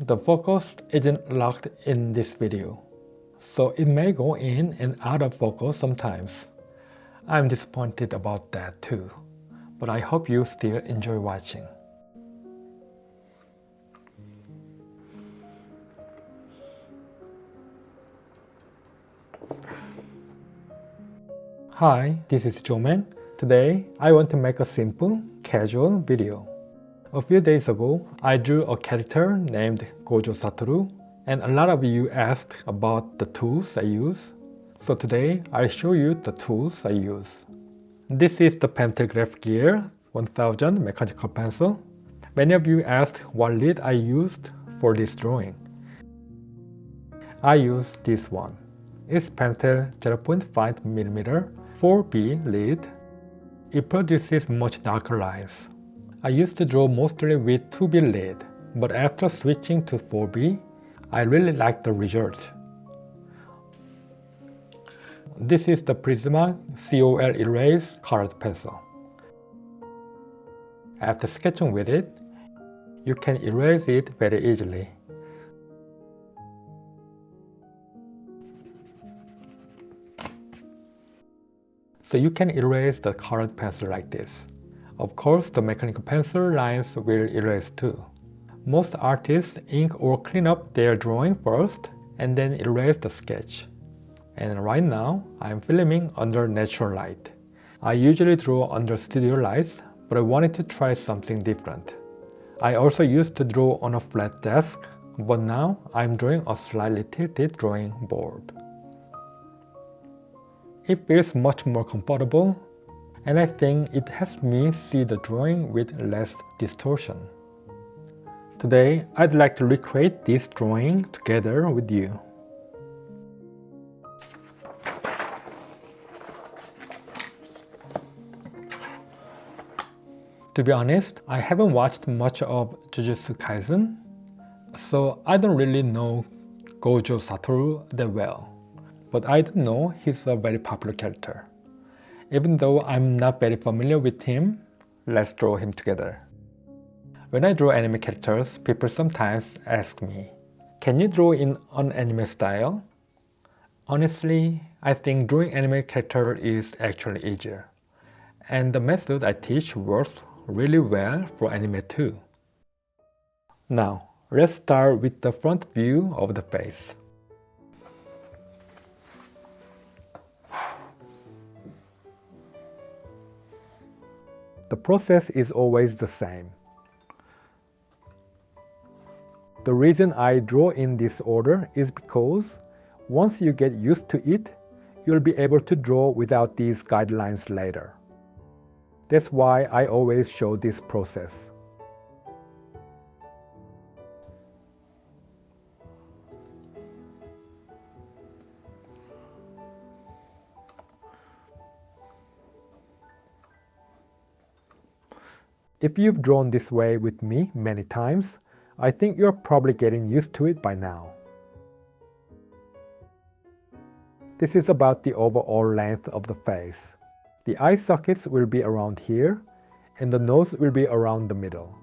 the focus isn't locked in this video, so it may go in and out of focus sometimes. I'm disappointed about that too, but I hope you still enjoy watching. Hi, this is Joman. Today, I want to make a simple, casual video. A few days ago, I drew a character named Gojo Satoru, and a lot of you asked about the tools I use. So today, I'll show you the tools I use. This is the Pentelgraph Gear 1000 mechanical pencil. Many of you asked what lead I used for this drawing. I used this one. It's Pentel 0.5mm 4B lead. It produces much darker lines. I used to draw mostly with 2B lead, but after switching to 4B, I really like the result. This is the Prisma COL Erase colored pencil. After sketching with it, you can erase it very easily. So you can erase the colored pencil like this. Of course, the mechanical pencil lines will erase too. Most artists ink or clean up their drawing first and then erase the sketch. And right now, I'm filming under natural light. I usually draw under studio lights, but I wanted to try something different. I also used to draw on a flat desk, but now I'm drawing a slightly tilted drawing board. It feels much more comfortable, and I think it helps me see the drawing with less distortion. Today, I'd like to recreate this drawing together with you. To be honest, I haven't watched much of Jujutsu Kaisen, so I don't really know Gojo Satoru that well. But I do know he's a very popular character. Even though I'm not very familiar with him, let's draw him together. When I draw anime characters, people sometimes ask me, can you draw in an anime style? Honestly, I think drawing anime character is actually easier. And the method I teach works really well for anime too. Now, let's start with the front view of the face. The process is always the same. The reason I draw in this order is because once you get used to it, you'll be able to draw without these guidelines later. That's why I always show this process. If you've drawn this way with me many times, I think you're probably getting used to it by now. This is about the overall length of the face. The eye sockets will be around here, and the nose will be around the middle.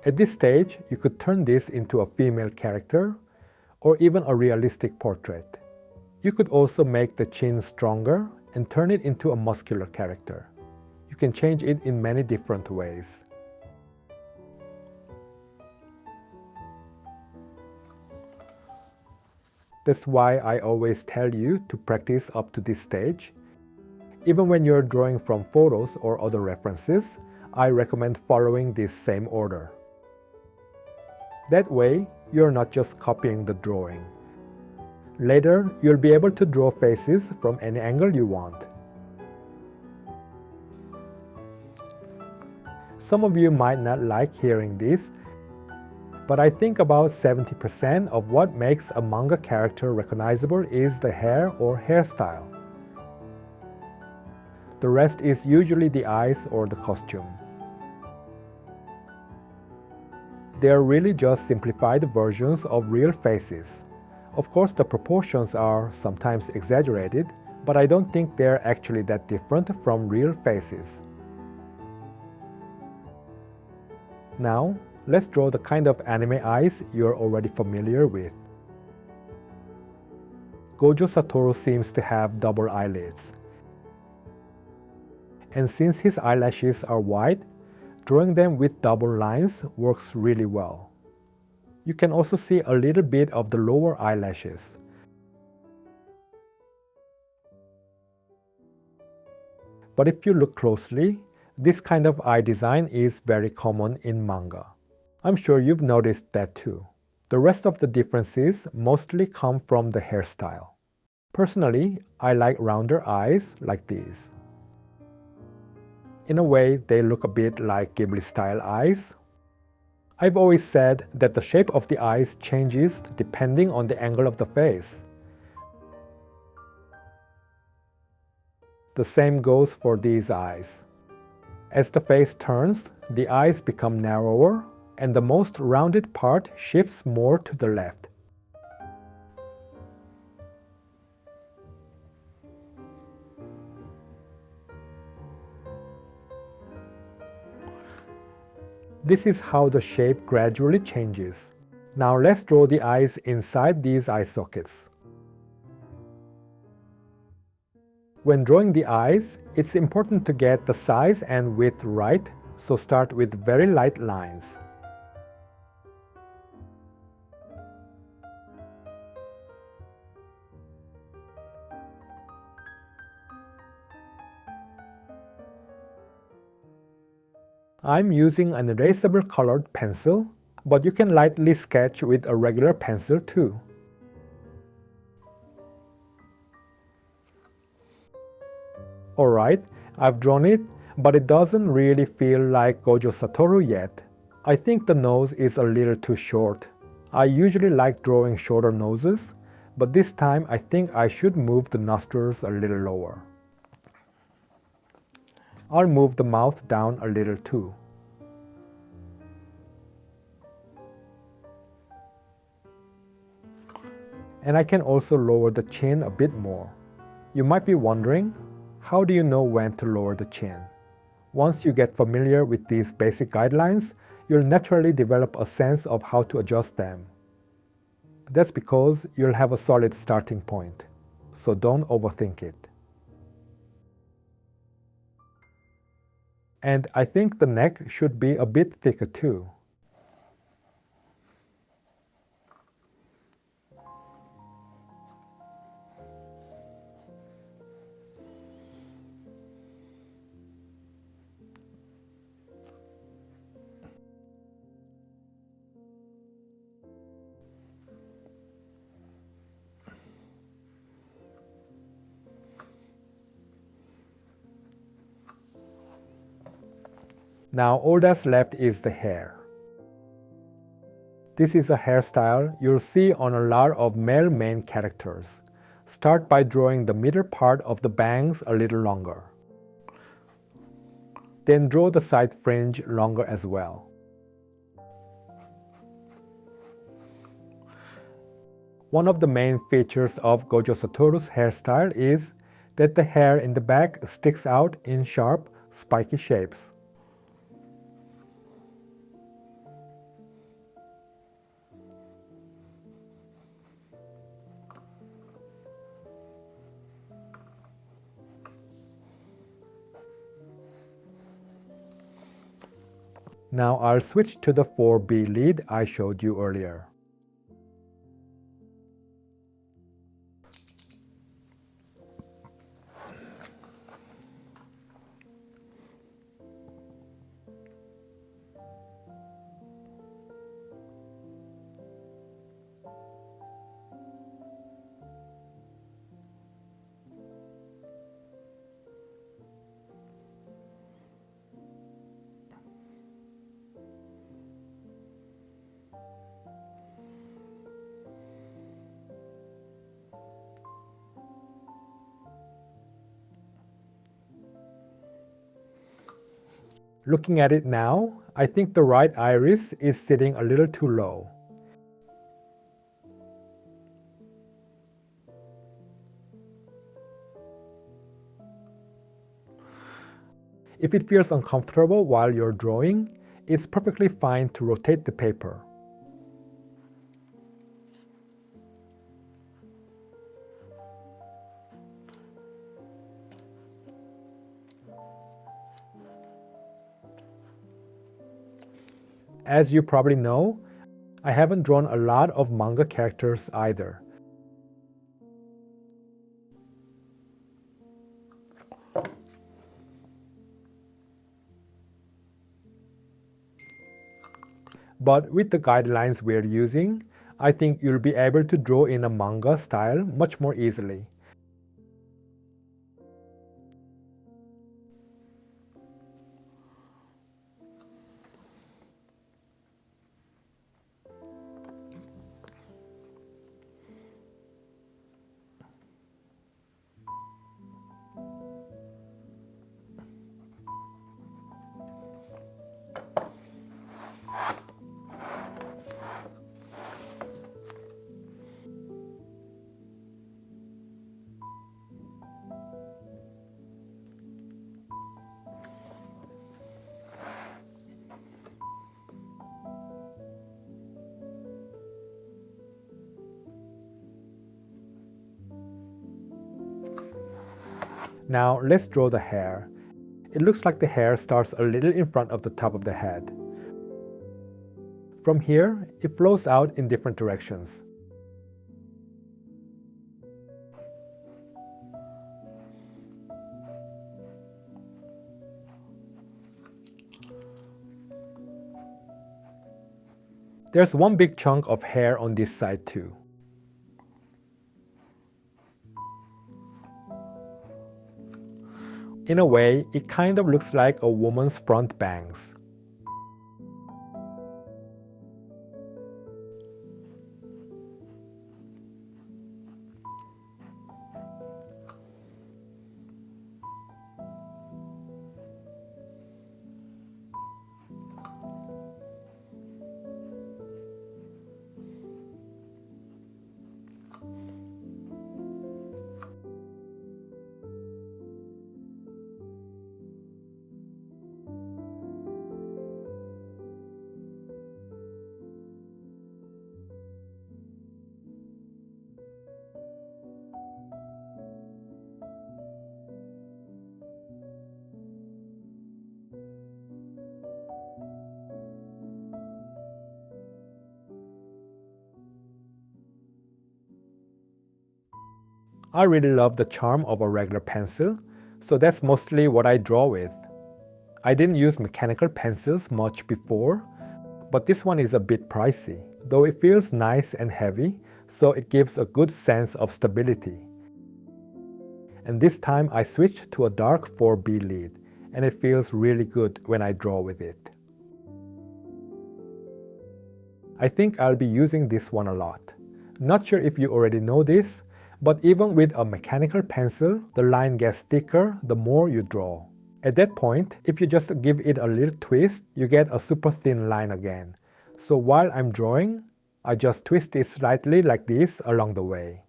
At this stage, you could turn this into a female character, or even a realistic portrait. You could also make the chin stronger and turn it into a muscular character. You can change it in many different ways. That's why I always tell you to practice up to this stage. Even when you're drawing from photos or other references, I recommend following this same order. That way, you're not just copying the drawing. Later, you'll be able to draw faces from any angle you want. Some of you might not like hearing this, but I think about 70% of what makes a manga character recognizable is the hair or hairstyle. The rest is usually the eyes or the costume. They are really just simplified versions of real faces. Of course, the proportions are sometimes exaggerated, but I don't think they're actually that different from real faces. Now, let's draw the kind of anime eyes you're already familiar with. Gojo Satoru seems to have double eyelids. And since his eyelashes are wide, drawing them with double lines works really well. You can also see a little bit of the lower eyelashes. But if you look closely, this kind of eye design is very common in manga. I'm sure you've noticed that too. The rest of the differences mostly come from the hairstyle. Personally, I like rounder eyes like these. In a way, they look a bit like Ghibli-style eyes. I've always said that the shape of the eyes changes depending on the angle of the face. The same goes for these eyes. As the face turns, the eyes become narrower, and the most rounded part shifts more to the left. This is how the shape gradually changes. Now let's draw the eyes inside these eye sockets. When drawing the eyes, it's important to get the size and width right, so start with very light lines. I'm using an erasable colored pencil, but you can lightly sketch with a regular pencil too. Alright, I've drawn it, but it doesn't really feel like Gojo Satoru yet. I think the nose is a little too short. I usually like drawing shorter noses, but this time I think I should move the nostrils a little lower. I'll move the mouth down a little too. And I can also lower the chin a bit more. You might be wondering, how do you know when to lower the chin? Once you get familiar with these basic guidelines, you'll naturally develop a sense of how to adjust them. That's because you'll have a solid starting point, so don't overthink it. And I think the neck should be a bit thicker too. Now all that's left is the hair. This is a hairstyle you'll see on a lot of male main characters. Start by drawing the middle part of the bangs a little longer. Then draw the side fringe longer as well. One of the main features of Gojo Satoru's hairstyle is that the hair in the back sticks out in sharp, spiky shapes. Now I'll switch to the 4B lead I showed you earlier. Looking at it now, I think the right iris is sitting a little too low. If it feels uncomfortable while you're drawing, it's perfectly fine to rotate the paper. As you probably know, I haven't drawn a lot of manga characters either. But with the guidelines we're using, I think you'll be able to draw in a manga style much more easily. Now let's draw the hair. It looks like the hair starts a little in front of the top of the head. From here, it flows out in different directions. There's one big chunk of hair on this side too. In a way, it kind of looks like a woman's front bangs. I really love the charm of a regular pencil, so that's mostly what I draw with. I didn't use mechanical pencils much before, but this one is a bit pricey, though it feels nice and heavy, so it gives a good sense of stability. And this time I switched to a dark 4B lead, and it feels really good when I draw with it. I think I'll be using this one a lot. Not sure if you already know this, but even with a mechanical pencil, the line gets thicker the more you draw. At that point, if you just give it a little twist, you get a super thin line again. So while I'm drawing, I just twist it slightly like this along the way.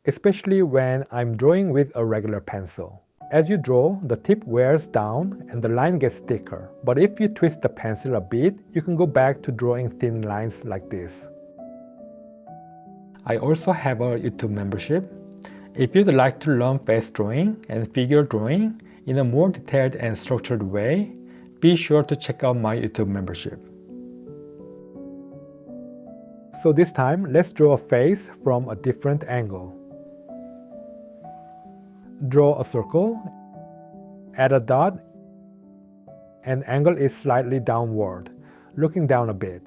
Especially when I'm drawing with a regular pencil. As you draw, the tip wears down and the line gets thicker. But if you twist the pencil a bit, you can go back to drawing thin lines like this. I also have a YouTube membership. If you'd like to learn face drawing and figure drawing in a more detailed and structured way, be sure to check out my YouTube membership. So this time, let's draw a face from a different angle. Draw a circle, add a dot, and angle it slightly downward, looking down a bit.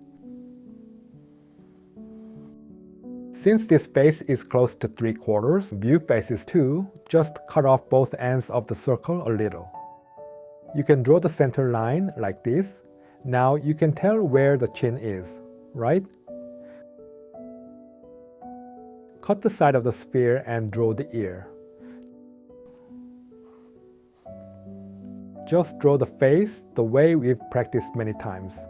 Since this face is close to 3/4, view faces too, just cut off both ends of the circle a little. You can draw the center line like this. Now you can tell where the chin is, right? Cut the side of the sphere and draw the ear. Just draw the face the way we've practiced many times.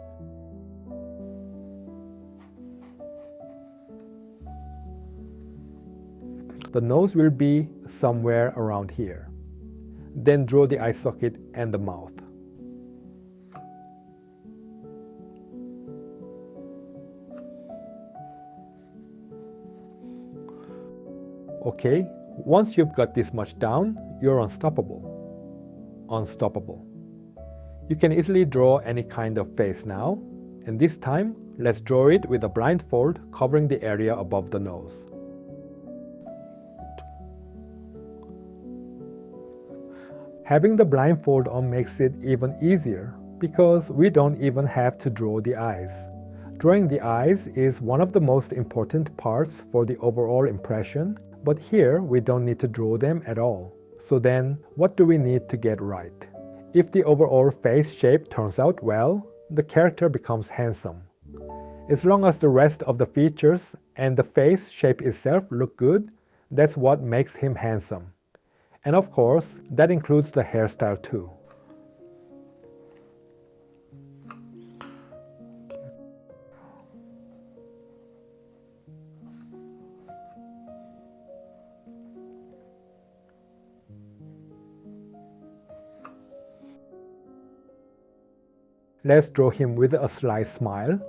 The nose will be somewhere around here. Then draw the eye socket and the mouth. Okay, once you've got this much down, you're unstoppable. Unstoppable. You can easily draw any kind of face now, and this time, let's draw it with a blindfold covering the area above the nose. Having the blindfold on makes it even easier because we don't even have to draw the eyes. Drawing the eyes is one of the most important parts for the overall impression, but here we don't need to draw them at all. So then, what do we need to get right? If the overall face shape turns out well, the character becomes handsome. As long as the rest of the features and the face shape itself look good, that's what makes him handsome. And of course, that includes the hairstyle too. Let's draw him with a slight smile.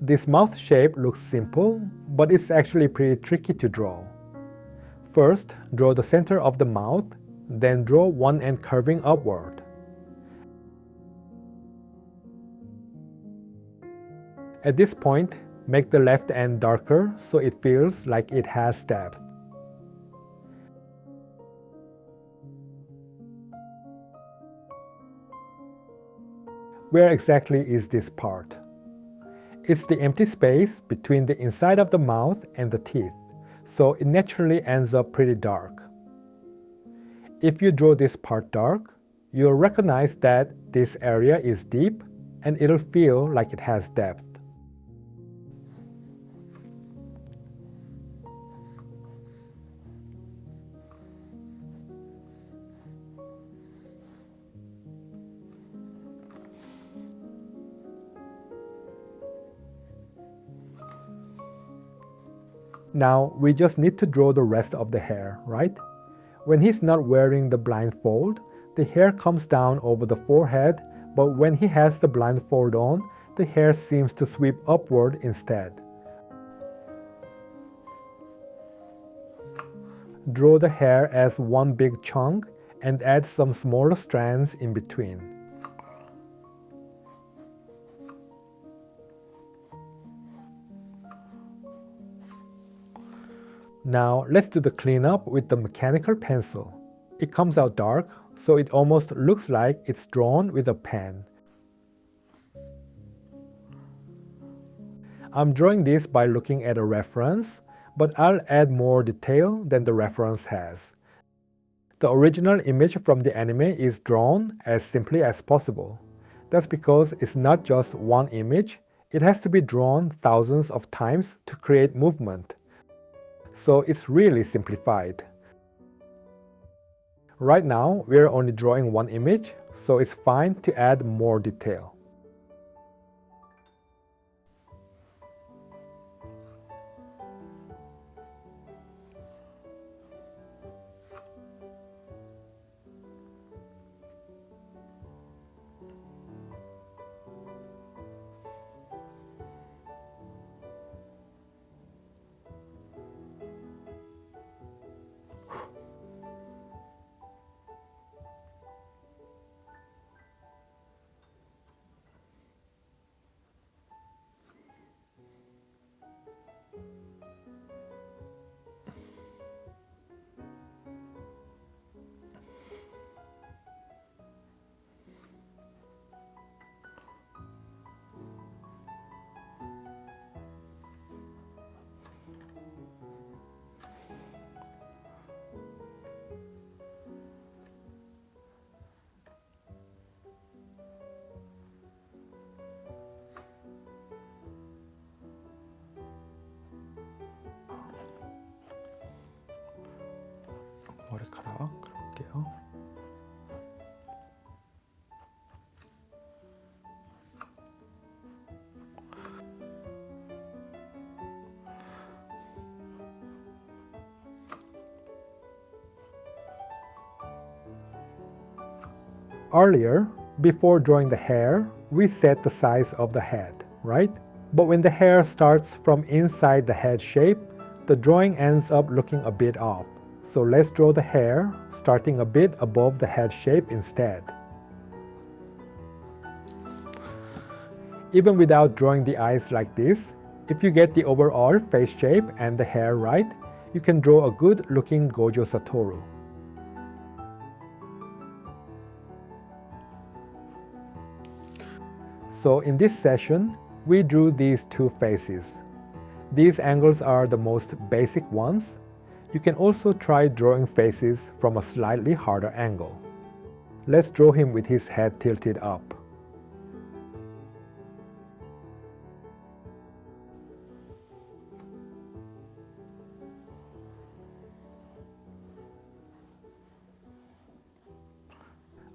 This mouth shape looks simple, but it's actually pretty tricky to draw. First, draw the center of the mouth, then draw one end curving upward. At this point, make the left end darker so it feels like it has depth. Where exactly is this part? It's the empty space between the inside of the mouth and the teeth, so it naturally ends up pretty dark. If you draw this part dark, you'll recognize that this area is deep and it'll feel like it has depth. Now we just need to draw the rest of the hair, right? When he's not wearing the blindfold, the hair comes down over the forehead, but when he has the blindfold on, the hair seems to sweep upward instead. Draw the hair as one big chunk and add some smaller strands in between. Now let's do the cleanup with the mechanical pencil. It comes out dark, so it almost looks like it's drawn with a pen. I'm drawing this by looking at a reference, but I'll add more detail than the reference has. The original image from the anime is drawn as simply as possible. That's because it's not just one image, it has to be drawn thousands of times to create movement. So it's really simplified. Right now, we're only drawing one image, so it's fine to add more detail. 머리카락 그려볼게요. Earlier, before drawing the hair, we set the size of the head, right? But when the hair starts from inside the head shape, the drawing ends up looking a bit off. So let's draw the hair starting a bit above the head shape instead. Even without drawing the eyes like this, if you get the overall face shape and the hair right, you can draw a good looking Gojo Satoru. So in this session, we drew these two faces. These angles are the most basic ones. You can also try drawing faces from a slightly harder angle. Let's draw him with his head tilted up.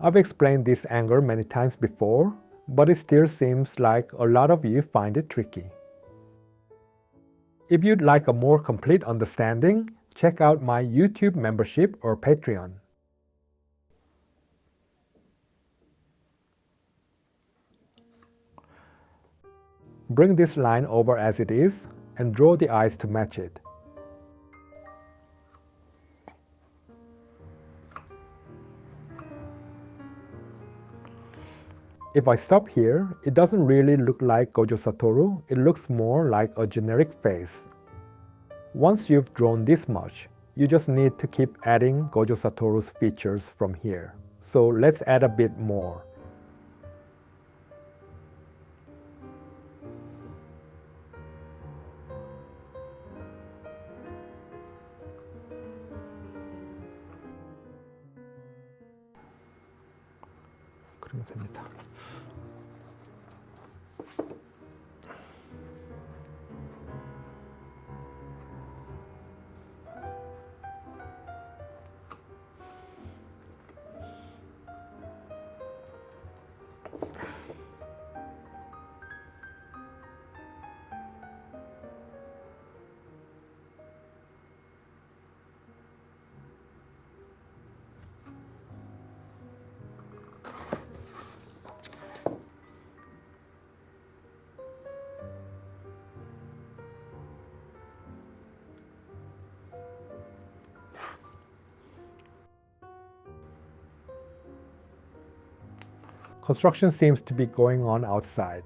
I've explained this angle many times before, but it still seems like a lot of you find it tricky. If you'd like a more complete understanding, check out my YouTube membership or Patreon. Bring this line over as it is and draw the eyes to match it. If I stop here, it doesn't really look like Gojo Satoru, it looks more like a generic face. Once you've drawn this much, you just need to keep adding Gojo Satoru's features from here. So let's add a bit more. 그러면 됩니다. Construction seems to be going on outside.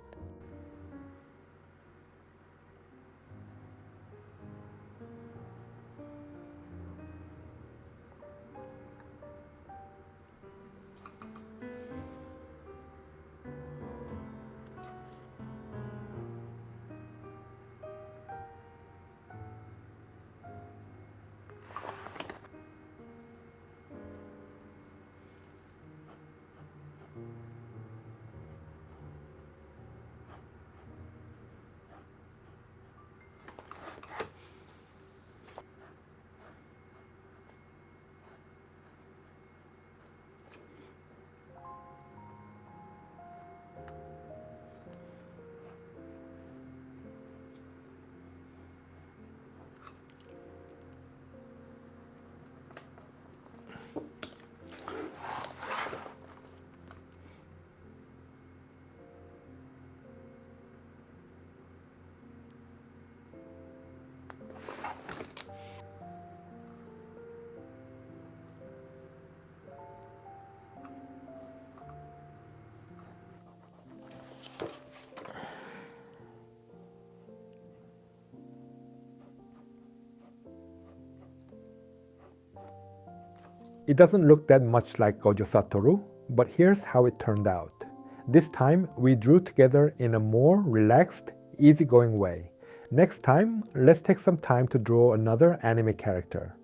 It doesn't look that much like Gojo Satoru, but here's how it turned out. This time, we drew together in a more relaxed, easygoing way. Next time, let's take some time to draw another anime character.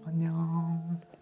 안녕.